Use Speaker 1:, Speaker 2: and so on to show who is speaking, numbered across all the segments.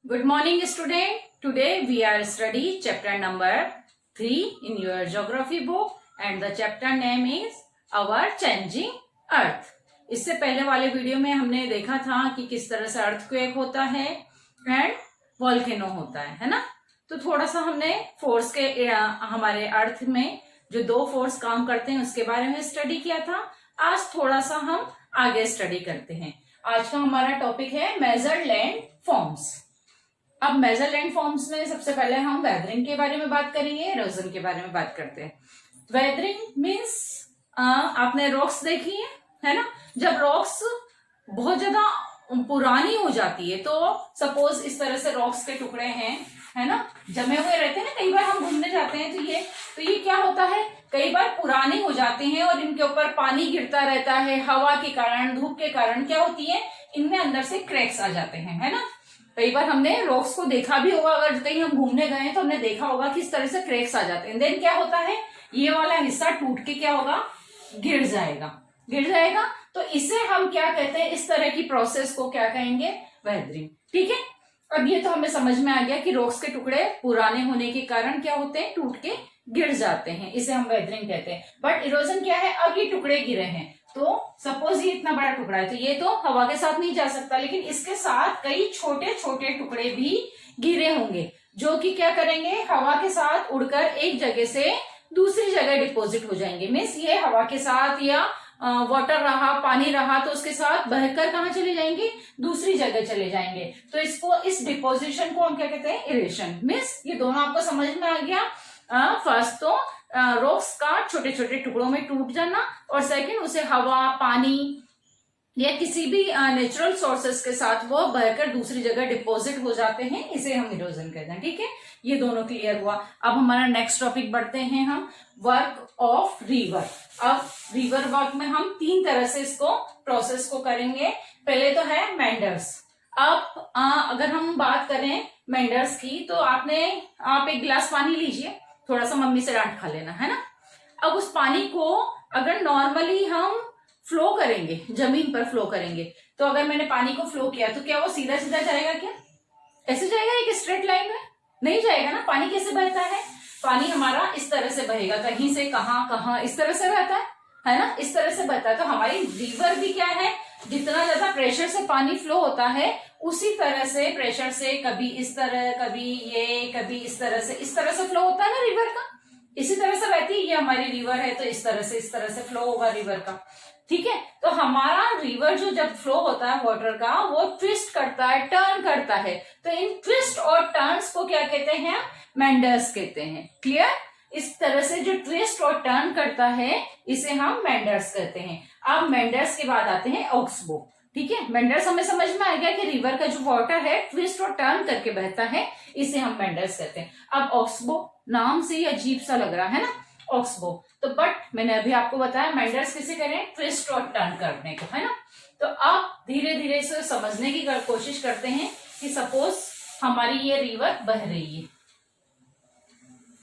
Speaker 1: Good morning, student. Today we are study chapter number 3 in your geography book and the chapter name is Our Changing Earth. इससे पहले वाले video में हमने देखा था कि किस तरह से अर्थक्वेक होता है एंड वॉल्केनो होता है ना। तो थोड़ा सा हमने फोर्स के हमारे अर्थ में जो दो फोर्स काम करते हैं उसके बारे में स्टडी किया था। आज थोड़ा सा हम आगे स्टडी करते हैं। आज का हमारा टॉपिक है मेजर्ड लैंड फॉर्म्स। अब मेजर लैंड फॉर्म्स में सबसे पहले हम वेदरिंग के बारे में बात करेंगे, इरोजन के बारे में बात करते हैं। वेदरिंग मीन्स आपने रॉक्स देखी है ना। जब रॉक्स बहुत ज्यादा पुरानी हो जाती है तो सपोज इस तरह से रॉक्स के टुकड़े हैं है ना, जमे हुए रहते हैं ना। कई बार हम घूमने जाते हैं तो ये क्या होता है, कई बार पुराने हो जाते हैं और इनके ऊपर पानी गिरता रहता है। हवा के कारण, धूप के कारण क्या होती है, इनमें अंदर से क्रैक्स आ जाते हैं है ना। कई बार हमने रॉक्स को देखा भी होगा, अगर कहीं हम घूमने गए तो हमने देखा होगा कि इस तरह से क्रैक्स आ जाते हैं। देन क्या होता है, ये वाला हिस्सा टूट के क्या होगा, गिर जाएगा। तो इसे हम क्या कहते हैं, इस तरह की प्रोसेस को क्या कहेंगे, वेदरिंग। ठीक है, अब ये तो हमें समझ में आ गया कि रॉक्स के टुकड़े पुराने होने के कारण क्या होते हैं, टूट के गिर जाते हैं, इसे हम वेदरिंग कहते हैं। बट इरोजन क्या है, अब ये टुकड़े गिरे हैं तो सपोज ये इतना बड़ा टुकड़ा है तो ये तो हवा के साथ नहीं जा सकता, लेकिन इसके साथ कई छोटे छोटे टुकड़े भी गिरे होंगे जो कि क्या करेंगे, हवा के साथ उड़कर एक जगह से दूसरी जगह डिपॉजिट हो जाएंगे। मीन्स ये हवा के साथ या वाटर रहा, पानी रहा तो उसके साथ बहकर कहाँ चले जाएंगे, दूसरी जगह चले जाएंगे। तो इसको, इस डिपोजिशन को हम क्या कहते हैं, इरेशन। मीन्स ये दोनों आपको समझ में आ गया। फर्स्ट तो रॉक्स का छोटे छोटे टुकड़ों में टूट जाना और सेकंड उसे हवा, पानी या किसी भी नेचुरल सोर्सेस के साथ वो बहकर दूसरी जगह डिपॉजिट हो जाते हैं, इसे हम इरोजन कहते हैं। ठीक है, ये दोनों क्लियर हुआ। अब हमारा नेक्स्ट टॉपिक बढ़ते हैं हम, वर्क ऑफ रिवर। अब रिवर वर्क में हम तीन तरह से इसको प्रोसेस को करेंगे। पहले तो है मेंडर्स। अब अगर हम बात करें मेंडर्स की तो आप एक गिलास पानी लीजिए, थोड़ा सा मम्मी से डांट खा लेना है ना। अब उस पानी को अगर नॉर्मली हम फ्लो करेंगे, जमीन पर फ्लो करेंगे, तो अगर मैंने पानी को फ्लो किया तो क्या वो सीधा सीधा जाएगा, क्या ऐसे जाएगा एक स्ट्रेट लाइन में? नहीं जाएगा ना। पानी कैसे बहता है, पानी हमारा इस तरह से बहेगा, कहीं से कहाँ इस तरह से बहता है ना, इस तरह से बहता है। तो हमारी रिवर भी क्या है, जितना ज्यादा प्रेशर से पानी फ्लो होता है उसी तरह से प्रेशर से कभी इस तरह, कभी इस तरह से फ्लो होता है ना रिवर का। इसी तरह से बहती है, ये हमारी रिवर है तो इस तरह से फ्लो होगा रिवर का। ठीक है, तो हमारा रिवर जो जब फ्लो होता है वाटर का, वो ट्विस्ट करता है, टर्न करता है। तो इन ट्विस्ट और टर्न्स को क्या कहते हैं, मेंडर्स कहते हैं। क्लियर? इस तरह से जो ट्विस्ट और टर्न करता है इसे हम मेंडर्स कहते हैं। अब मेंडर्स के बाद आते हैं ऑक्सबो। ठीक है, मेंडर्स हमें समझ में आ गया कि रिवर का जो वाटर है ट्विस्ट और टर्न करके बहता है, इसे हम मेंडर्स कहते हैं। अब ऑक्सबो नाम से ही अजीब सा लग रहा है ना, ऑक्सबो। तो बट मैंने अभी आपको बताया मेंडर्स किसे करें, ट्विस्ट और टर्न करने को, है ना। तो अब धीरे धीरे इसे समझने की कोशिश करते हैं कि सपोज हमारी ये रिवर बह रही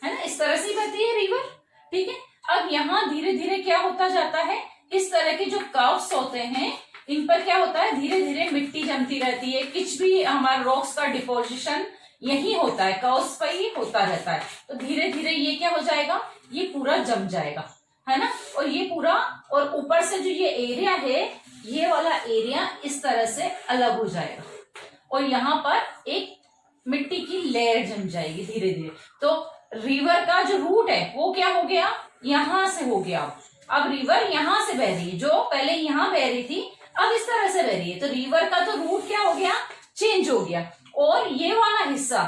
Speaker 1: है ना, इस तरह से बहती है रिवर। ठीक है, अब यहाँ धीरे धीरे क्या होता जाता है, इस तरह के जो कर्व्स होते हैं इन पर क्या होता है, धीरे धीरे मिट्टी जमती रहती है। कुछ भी हमारे रॉक्स का डिपोजिशन यही होता है, कर्व्स पर ही होता रहता है। तो धीरे धीरे ये क्या हो जाएगा, ये पूरा जम जाएगा, है ना। और ये पूरा, और ऊपर से जो ये एरिया है, ये वाला एरिया इस तरह से अलग हो जाएगा और यहाँ पर एक मिट्टी की लेयर जम जाएगी धीरे धीरे। तो रिवर का जो रूट है वो क्या हो गया, यहां से हो गया। अब रिवर यहां से बह रही है, जो पहले यहां बह रही थी अब इस तरह से बह रही है। तो रिवर का तो रूट क्या हो गया, चेंज हो गया। और ये वाला हिस्सा,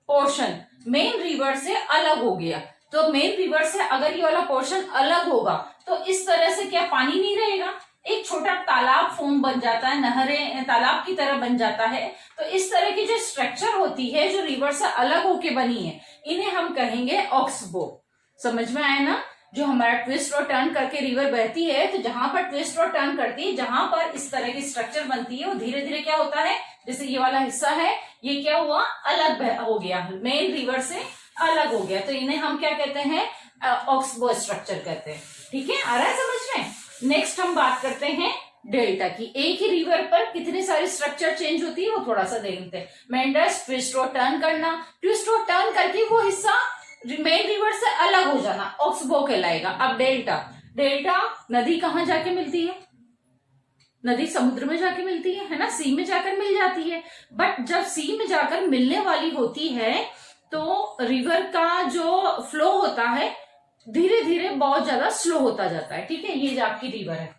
Speaker 1: पोर्शन मेन रिवर से अलग हो गया। तो मेन रिवर से अगर ये वाला पोर्शन अलग होगा तो इस तरह से क्या पानी नहीं रहेगा, एक छोटा तालाब फॉर्म बन जाता है, नहरें तालाब की तरह बन जाता है। तो इस तरह की जो स्ट्रक्चर होती है जो रिवर से अलग होके बनी है, इन्हें हम कहेंगे ऑक्सबो। समझ में आया ना, जो हमारा ट्विस्ट और टर्न करके रिवर बहती है, तो जहां पर ट्विस्ट और टर्न करती है, जहां पर इस तरह की स्ट्रक्चर बनती है, वो धीरे धीरे क्या होता है, जैसे ये वाला हिस्सा है, ये क्या हुआ, अलग हो गया, मेन रिवर से अलग हो गया। तो इन्हें हम क्या कहते हैं, ऑक्सबो स्ट्रक्चर कहते हैं। ठीक है, आ रहा है समझ में। नेक्स्ट हम बात करते हैं डेल्टा की। एक ही रिवर पर कितने सारे स्ट्रक्चर चेंज होती है वो थोड़ा सा देखते हैं। मेंडर्स ट्विस्ट और टर्न करना, ट्विस्ट और टर्न करके वो हिस्सा मेन रिवर से अलग हो जाना ऑक्सबो कहलाएगा। अब डेल्टा, डेल्टा नदी कहाँ जाके मिलती है? नदी समुद्र में जाके मिलती है ना, सी में जाकर मिल जाती है। बट जब सी में जाकर मिलने वाली होती है तो रिवर का जो फ्लो होता है धीरे धीरे बहुत ज्यादा स्लो होता जाता है। ठीक है, ये जो आपकी रिवर है,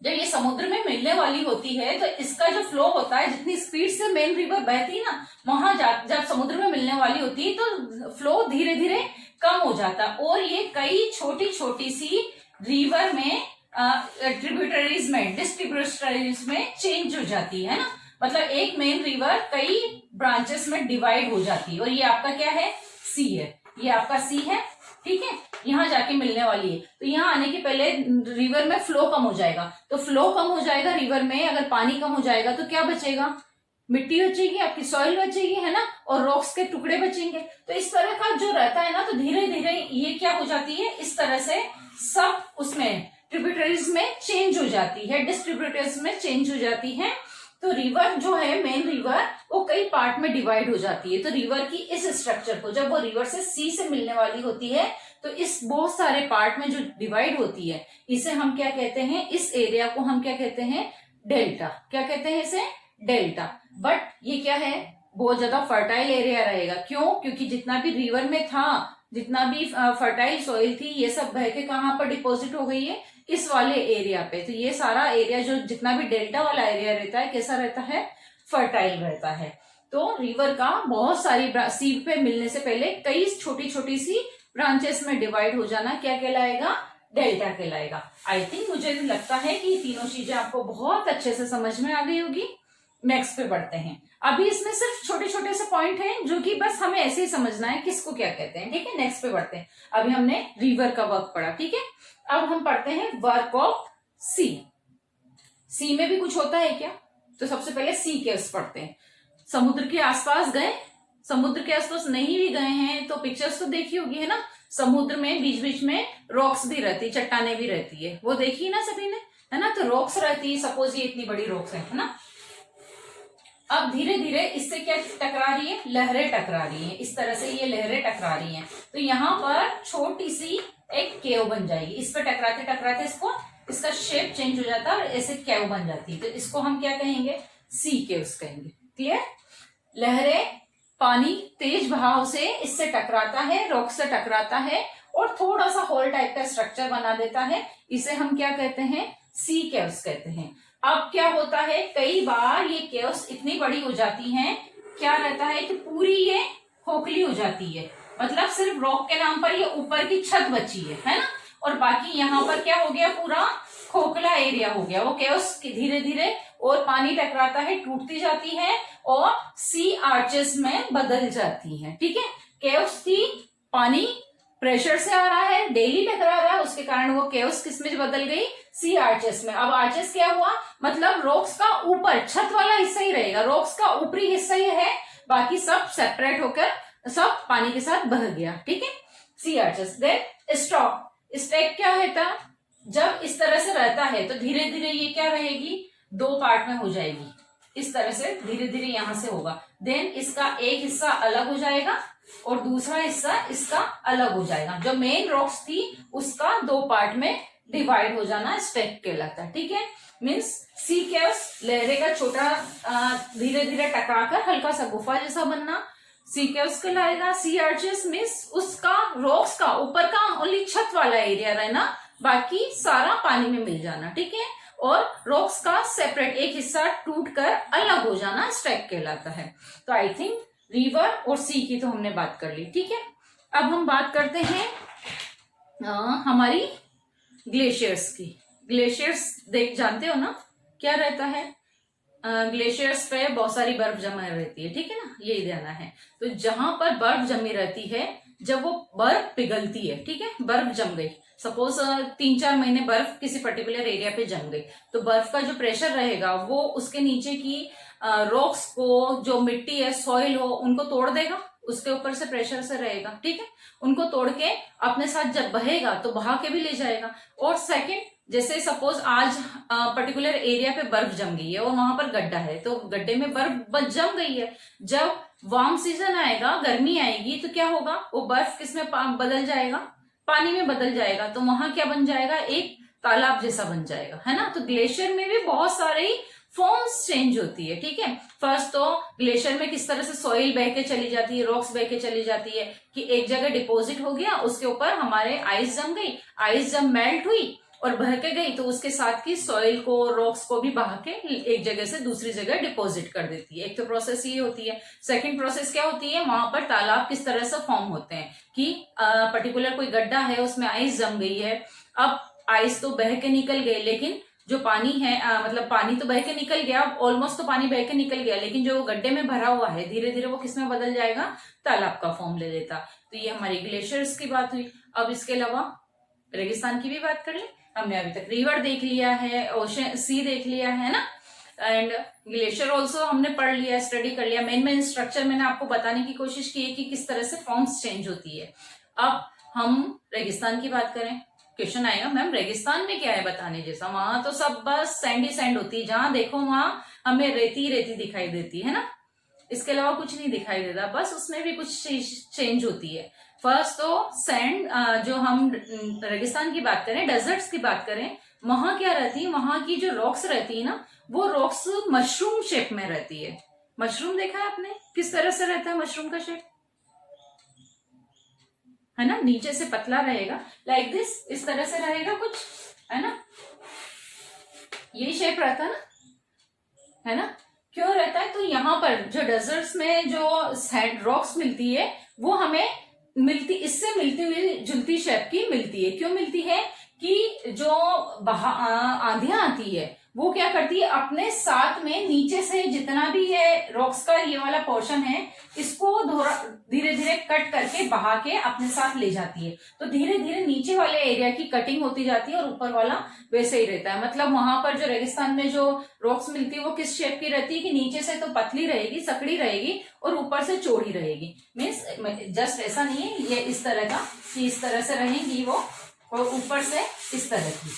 Speaker 1: जब ये समुद्र में मिलने वाली होती है तो इसका जो फ्लो होता है, जितनी स्पीड से मेन रिवर बहती है ना, वहां जब समुद्र में मिलने वाली होती है तो फ्लो धीरे धीरे कम हो जाता है और ये कई छोटी छोटी सी रिवर में ट्रिब्यूटरीज में, डिस्ट्रीब्यूटरीज में चेंज हो जाती है ना। मतलब एक मेन रिवर कई ब्रांचेस में डिवाइड हो जाती है और ये आपका क्या है? सी है, ये आपका सी है। ठीक है, यहाँ जाके मिलने वाली है तो यहाँ आने के पहले रिवर में फ्लो कम हो जाएगा। तो फ्लो कम हो जाएगा रिवर में, अगर पानी कम हो जाएगा तो क्या बचेगा? मिट्टी बचेगी, आपकी सॉइल बचेगी, है ना, और रॉक्स के टुकड़े बचेंगे। तो इस तरह का जो रहता है ना, तो धीरे धीरे ये क्या हो जाती है, इस तरह से सब उसमें ट्रिब्यूटरीज में चेंज हो जाती है, डिस्ट्रीब्यूटर्स में चेंज हो जाती है। तो रिवर जो है, मेन रिवर, वो कई पार्ट में डिवाइड हो जाती है। तो रिवर की इस स्ट्रक्चर को, जब वो रिवर से सी से मिलने वाली होती है तो इस बहुत सारे पार्ट में जो डिवाइड होती है, इसे हम क्या कहते हैं? इस एरिया को हम क्या कहते हैं? डेल्टा। क्या कहते हैं इसे? डेल्टा। बट ये क्या है? बहुत ज्यादा फर्टाइल एरिया रहेगा। क्यों? क्योंकि जितना भी रिवर में था, जितना भी फर्टाइल सॉइल थी, ये सब बह के कहाँ पर डिपॉजिट हो गई है? इस वाले एरिया पे। तो ये सारा एरिया जो जितना भी डेल्टा वाला एरिया रहता है, कैसा रहता है? फर्टाइल रहता है। तो रिवर का बहुत सारी सी पे मिलने से पहले कई छोटी छोटी सी ब्रांचेस में डिवाइड हो जाना क्या कहलाएगा? डेल्टा कहलाएगा। आई थिंक, मुझे लगता है कि तीनों चीजें आपको बहुत अच्छे से समझ में आ गई होगी। नेक्स्ट पे बढ़ते हैं। अभी इसमें सिर्फ छोटे छोटे से पॉइंट हैं जो कि बस हमें ऐसे ही समझना है किसको क्या कहते हैं। ठीक है, नेक्स्ट पे बढ़ते हैं। अभी हमने रिवर का वर्क पढ़ा। ठीक है, अब हम पढ़ते हैं वर्क ऑफ सी। सी में भी कुछ होता है क्या? तो सबसे पहले सी केव्स पढ़ते हैं। समुद्र के आसपास गए? समुद्र के आसपास नहीं भी गए हैं तो पिक्चर्स तो देखी होगी, है ना। समुद्र में बीच बीच में रॉक्स भी रहती, चट्टाने भी रहती है, वो देखी ना सभी ने, है ना। तो रॉक्स रहती है, सपोज ये इतनी बड़ी रॉक्स है ना। अब धीरे धीरे इससे क्या टकरा रही है? लहरें टकरा रही हैं। इस तरह से ये लहरें टकरा रही हैं तो यहाँ पर छोटी सी एक केव बन जाएगी। इस पर टकराते टकराते इसका शेप चेंज हो जाता है और ऐसे केव बन जाती है। तो इसको हम क्या कहेंगे? सी केव्स कहेंगे। क्लियर? लहरें, पानी तेज बहाव से इससे टकराता है, रॉक से टकराता है और थोड़ा सा होल टाइप का स्ट्रक्चर बना देता है। इसे हम क्या कहते हैं? सी केव्स कहते हैं। अब क्या होता है, कई बार ये केव्स इतनी बड़ी हो जाती हैं, क्या रहता है कि पूरी ये खोखली हो जाती है। मतलब सिर्फ रॉक के नाम पर ये ऊपर की छत बची है ना, और बाकी यहाँ पर क्या हो गया? पूरा खोखला एरिया हो गया। वो केव्स धीरे धीरे और पानी टकराता है, टूटती जाती है और सी आर्चेस में बदल जाती है। ठीक है, केव्स थी, पानी प्रेशर से आ रहा है, डेली टकरा रहा है, उसके कारण वो केव्स किस में बदल गई? सी आर्चेस में। अब आर्चेस क्या हुआ? मतलब रॉक्स का ऊपर छत वाला हिस्सा ही रहेगा, रॉक्स का ऊपरी हिस्सा ही है, बाकी सब सेपरेट होकर सब पानी के साथ बह गया। ठीक है, see arches. Then stock. Stack क्या होता? जब इस तरह से रहता है तो धीरे धीरे ये क्या रहेगी? दो पार्ट में हो जाएगी। इस तरह से धीरे धीरे यहां से होगा। देन इसका एक हिस्सा अलग हो जाएगा और दूसरा हिस्सा इसका अलग हो जाएगा। जो मेन रॉक्स थी उसका दो पार्ट में डिवाइड हो जाना स्टैक कहलाता है। ठीक है, मीन्स सी केव्स, लहरे का छोटा धीरे धीरे टकराकर हल्का सा गुफा जैसा बनना, सी केव्स कहलाएगा। सी आर्चेस मीन्स उसका रॉक्स का ऊपर का ओनली छत वाला एरिया रहना, बाकी सारा पानी में मिल जाना। ठीक है, और रॉक्स का सेपरेट एक हिस्सा टूटकर अलग हो जाना स्टैक कहलाता है। तो आई थिंक रिवर और सी की तो हमने बात कर ली। ठीक है, अब हम बात करते हैं हमारी ग्लेशियर्स की। ग्लेशियर्स जानते हो ना क्या रहता है? ग्लेशियर्स पे बहुत सारी बर्फ जमा रहती है। ठीक है ना, ये ध्यान है। तो जहां पर बर्फ जमी रहती है, जब वो बर्फ पिघलती है, ठीक है, बर्फ जम गई, सपोज 3-4 महीने बर्फ किसी पर्टिकुलर एरिया पे जम गई, तो बर्फ का जो प्रेशर रहेगा वो उसके नीचे की रॉक्स को, जो मिट्टी है, सॉइल हो, उनको तोड़ देगा। उसके ऊपर से प्रेशर से रहेगा। ठीक है, उनको तोड़ के अपने साथ जब बहेगा तो बहा के भी ले जाएगा। और सेकंड, जैसे सपोज आज पर्टिकुलर एरिया पे बर्फ जम गई है और वहां पर गड्ढा है, तो गड्ढे में बर्फ जम गई है। जब वार्म सीजन आएगा, गर्मी आएगी, तो क्या होगा, वो बर्फ किसमें बदल जाएगा, पानी में बदल जाएगा। तो वहां क्या बन जाएगा, एक तालाब जैसा बन जाएगा, है ना। तो ग्लेशियर में भी बहुत सारी फॉर्म्स चेंज होती है, ठीक है। फर्स्ट तो ग्लेशियर में किस तरह से सॉइल बह के चली जाती है, रॉक्स बह के चली जाती है, कि एक जगह डिपॉजिट हो गया, उसके ऊपर हमारे आइस जम गई, आइस जब मेल्ट हुई और बह के गई तो उसके साथ की सॉइल को, रॉक्स को भी बहा के एक जगह से दूसरी जगह डिपॉजिट कर देती है। एक तो प्रोसेस ये होती है। सेकंड प्रोसेस क्या होती है, वहां पर तालाब किस तरह से फॉर्म होते हैं कि पर्टिकुलर कोई गड्ढा है, उसमें आइस जम गई है। अब आइस तो बह के निकल गए, लेकिन जो पानी है मतलब पानी तो बह के निकल गया, ऑलमोस्ट तो पानी बह के निकल गया, लेकिन जो गड्ढे में भरा हुआ है धीरे धीरे वो किसमें बदल जाएगा, तालाब का फॉर्म ले लेता। तो ये हमारी ग्लेशियर्स की बात हुई। अब इसके अलावा रेगिस्तान की भी बात कर ले। हमने अभी तक रिवर देख लिया है, ओशन सी देख लिया है ना, एंड ग्लेशियर ऑल्सो हमने पढ़ लिया, स्टडी कर लिया। मेन स्ट्रक्चर मैंने आपको बताने की कोशिश की है कि किस तरह से फॉर्म्स चेंज होती है। अब हम रेगिस्तान की बात करें, क्वेश्चन आएगा मैम रेगिस्तान में क्या है बताने जैसा, वहां तो सब बस सैंड ही सैंड होती है, जहां देखो वहां हमें रेती रेती दिखाई देती है ना, इसके अलावा कुछ नहीं दिखाई देता, बस उसमें भी कुछ चेंज होती है। फर्स्ट तो सैंड, जो हम रेगिस्तान की बात करें, डेजर्ट्स की बात करें, वहां क्या रहती है, वहां की जो रॉक्स रहती है ना, वो रॉक्स मशरूम शेप में रहती है। मशरूम देखा है आपने, किस तरह से रहता है मशरूम का शेप, है ना, नीचे से पतला रहेगा, लाइक दिस, इस तरह से रहेगा कुछ, है ना, ये शेप रहता है ना, है ना। क्यों रहता है, तो यहाँ पर जो डेजर्ट्स में जो सैंड रॉक्स मिलती है वो हमें इससे मिलती हुई जुलती शेप की मिलती है। क्यों मिलती है, कि जो आंधियां आती है वो क्या करती है, अपने साथ में नीचे से जितना भी है रॉक्स का ये वाला पोर्शन है, इसको धीरे धीरे कट करके बहा के अपने साथ ले जाती है। तो धीरे धीरे नीचे वाले एरिया की कटिंग होती जाती है और ऊपर वाला वैसे ही रहता है। मतलब वहां पर जो रेगिस्तान में जो रॉक्स मिलती है वो किस शेप की रहती है, कि नीचे से तो पतली रहेगी, सकड़ी रहेगी, और ऊपर से चौड़ी रहेगी। मीन्स जस्ट ऐसा नहीं है ये इस तरह का, कि इस तरह से रहेगी वो, और ऊपर से इस तरह की,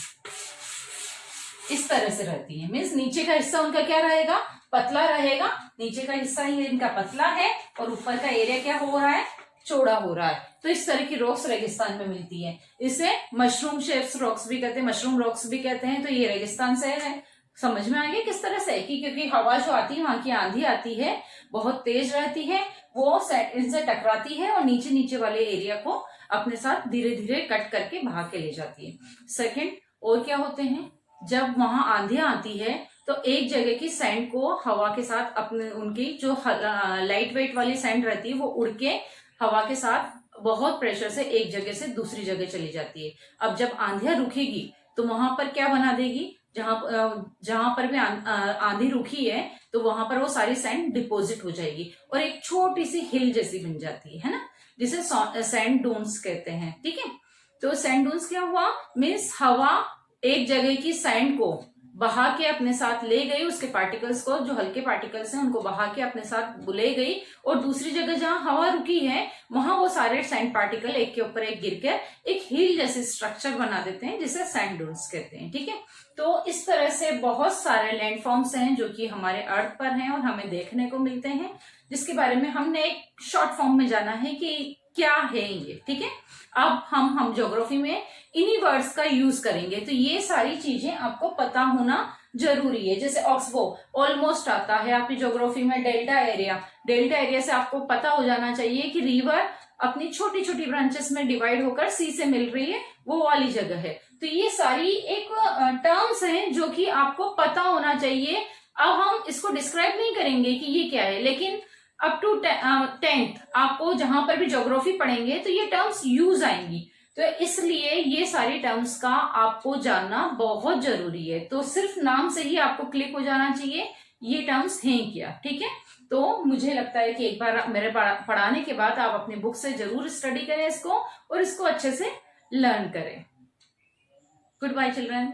Speaker 1: इस तरह से रहती है। मीन्स नीचे का हिस्सा उनका क्या रहेगा, पतला रहेगा, नीचे का हिस्सा ही इनका पतला है और ऊपर का एरिया क्या हो रहा है, चौड़ा हो रहा है। तो इस तरह की रॉक्स रेगिस्तान में मिलती है। इसे मशरूम शेप्स रॉक्स भी कहते हैं, मशरूम रॉक्स भी कहते हैं। तो ये रेगिस्तान से है। समझ में आ गया किस तरह से, कि क्योंकि हवा जो आती है, वहां की आंधी आती है, बहुत तेज रहती है, वो इनसे टकराती है और नीचे नीचे वाले एरिया को अपने साथ धीरे धीरे कट करके बहा के ले जाती है। सेकंड, और क्या होते हैं, जब वहां आंधियां आती है तो एक जगह की सैंड को हवा के साथ अपने, उनकी जो लाइट वेट वाली सैंड रहती है वो उड़ के हवा के साथ बहुत प्रेशर से एक जगह से दूसरी जगह चली जाती है। अब जब आंधियां रुकेगी तो वहां पर क्या बना देगी, जहां पर भी आंधी रुकी है तो वहां पर वो सारी सैंड डिपॉजिट हो जाएगी और एक छोटी सी हिल जैसी बन जाती है ना, जिसे सैंड डून्स कहते हैं। ठीक है, तो सैंड डून्स क्या हुआ, मीन्स हवा एक जगह की सैंड को बहा के अपने साथ ले गई, उसके पार्टिकल्स को, जो हल्के पार्टिकल्स हैं उनको बहा के अपने साथ ले गई, और दूसरी जगह जहां हवा रुकी है वहां वो सारे सैंड पार्टिकल एक के ऊपर एक गिरकर एक हिल जैसे स्ट्रक्चर बना देते हैं, जिसे सैंड डून्स कहते हैं। ठीक है, तो इस तरह से बहुत सारे लैंडफॉर्म्स हैं जो कि हमारे अर्थ पर हैं और हमें देखने को मिलते हैं, जिसके बारे में हमने एक शॉर्ट फॉर्म में जाना है कि क्या है ये। ठीक है, अब हम ज्योग्राफी में इन्हीं वर्ड्स का यूज करेंगे, तो ये सारी चीजें आपको पता होना जरूरी है। जैसे ऑक्सबो ऑलमोस्ट आता है आपकी ज्योग्राफी में, डेल्टा एरिया से आपको पता हो जाना चाहिए कि रिवर अपनी छोटी छोटी ब्रांचेस में डिवाइड होकर सी से मिल रही है, वो वाली जगह है। तो ये सारी एक टर्म्स हैं जो कि आपको पता होना चाहिए। अब हम इसको डिस्क्राइब नहीं करेंगे कि ये क्या है, लेकिन अप टू 10th आपको जहां पर भी ज्योग्राफी पढ़ेंगे तो ये टर्म्स यूज आएंगी, तो इसलिए ये सारी टर्म्स का आपको जानना बहुत जरूरी है। तो सिर्फ नाम से ही आपको क्लिक हो जाना चाहिए ये टर्म्स हैं क्या। ठीक है, तो मुझे लगता है कि एक बार मेरे पढ़ाने के बाद आप अपनी बुक से जरूर स्टडी करें इसको और इसको अच्छे से लर्न करें। Good bye children.